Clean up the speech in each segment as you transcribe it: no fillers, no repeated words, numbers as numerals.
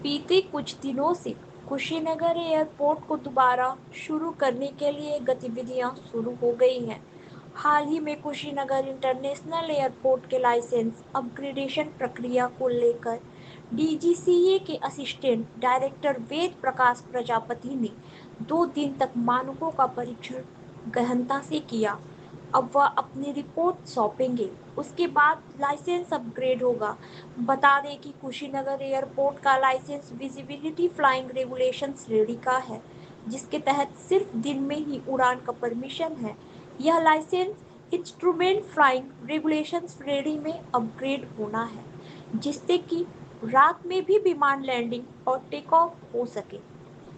बीते कुछ दिनों से कुशीनगर एयरपोर्ट को दोबारा शुरू करने के लिए गतिविधियां शुरू हो गई हैं। हाल ही में कुशीनगर इंटरनेशनल एयरपोर्ट के लाइसेंस अपग्रेडेशन प्रक्रिया को लेकर डीजीसीए के असिस्टेंट डायरेक्टर वेद प्रकाश प्रजापति ने 2 दिन तक मानकों का परीक्षण गहनता से किया। अब वह अपनी रिपोर्ट सौंपेंगे, उसके बाद लाइसेंस अपग्रेड होगा। बता दें कि कुशीनगर एयरपोर्ट का लाइसेंस विजिबिलिटी फ्लाइंग रेगुलेशन श्रेणी का है, जिसके तहत सिर्फ दिन में ही उड़ान का परमिशन है। यह लाइसेंस इंस्ट्रूमेंट फ्लाइंग रेगुलेशन श्रेणी में अपग्रेड होना है, जिससे कि रात में भी विमान लैंडिंग और टेक ऑफ हो सके।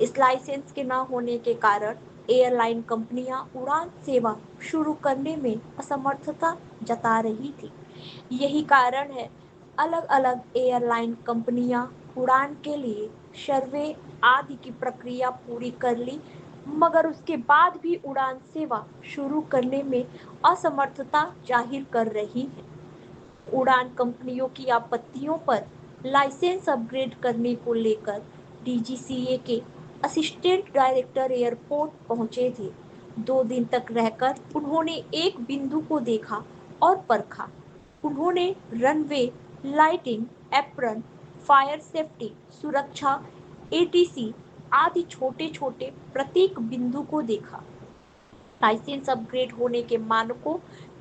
इस लाइसेंस के न होने के कारण एयरलाइन कंपनियां उड़ान सेवा शुरू करने में असमर्थता जता रही थी। यही कारण है अलग-अलग एयरलाइन कंपनियां उड़ान के लिए सर्वे आदि की प्रक्रिया पूरी कर ली, मगर उसके बाद भी उड़ान सेवा शुरू करने में असमर्थता जाहिर कर रही है। उड़ान कंपनियों की आपत्तियों पर लाइसेंस अपग्रेड करने को लेकर डीजीसीए के असिस्टेंट डायरेक्टर एयरपोर्ट पहुंचे थे। 2 दिन तक रहकर उन्होंने एक बिंदु को देखा और परखा। उन्होंने runway, lighting, apron, fire safety, सुरक्षा, एटीसी आदि छोटे-छोटे प्रत्येक बिंदु को देखा। लाइसेंस अपग्रेड होने के मानकों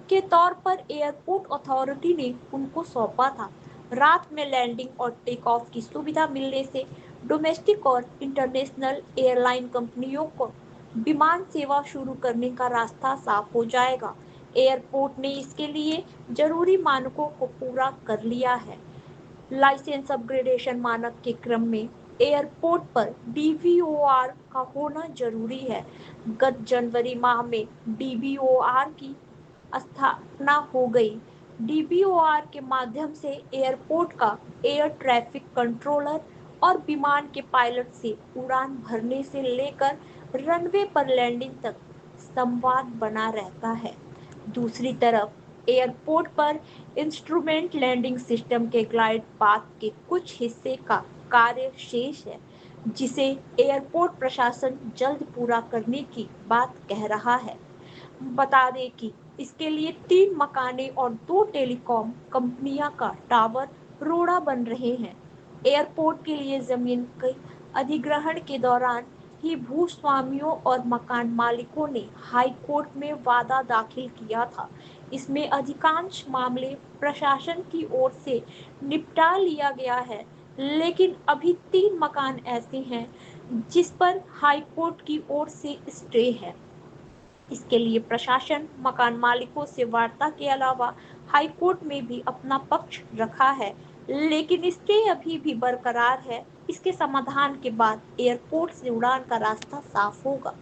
के तौर पर एयरपोर्ट अथॉरिटी ने उनको सौंपा था। रात में लैंडिंग और टेक ऑफ की सुविधा मिलने से डोमेस्टिक और इंटरनेशनल एयरलाइन कंपनियों को विमान सेवा शुरू करने का रास्ता साफ हो जाएगा। एयरपोर्ट ने इसके लिए जरूरी मानकों को पूरा कर लिया है। लाइसेंस अपग्रेडेशन मानक के क्रम में एयरपोर्ट पर डीवीओआर का होना जरूरी है। गत जनवरी माह में डीवीओआर की स्थापना हो गई। डीवीओआर के माध्यम से एयरपोर्ट का एयर ट्रैफिक कंट्रोलर और विमान के पायलट से उड़ान भरने से लेकर रनवे पर लैंडिंग तक संवाद बना रहता है। दूसरी तरफ एयरपोर्ट पर इंस्ट्रूमेंट लैंडिंग सिस्टम के ग्लाइड पाथ के कुछ हिस्से का कार्य शेष है, जिसे एयरपोर्ट प्रशासन जल्द पूरा करने की बात कह रहा है। बता दें कि इसके लिए 3 मकाने और 2 टेलीकॉम कंपनियां का टावर रोड़ा बन रहे हैं। एयरपोर्ट के लिए जमीन के अधिग्रहण के दौरान ही भूस्वामियों और मकान मालिकों ने हाई कोर्ट में वादा दाखिल किया था। इसमें अधिकांश मामले प्रशासन की ओर से निपटा लिया गया है, लेकिन अभी 3 मकान ऐसे हैं जिस पर हाई कोर्ट की ओर से स्टे है। इसके लिए प्रशासन मकान मालिकों से वार्ता के अलावा हाई कोर्ट में भी अपना पक्ष रखा है, लेकिन स्टे अभी भी बरकरार है। इसके समाधान के बाद एयरपोर्ट से उड़ान का रास्ता साफ होगा।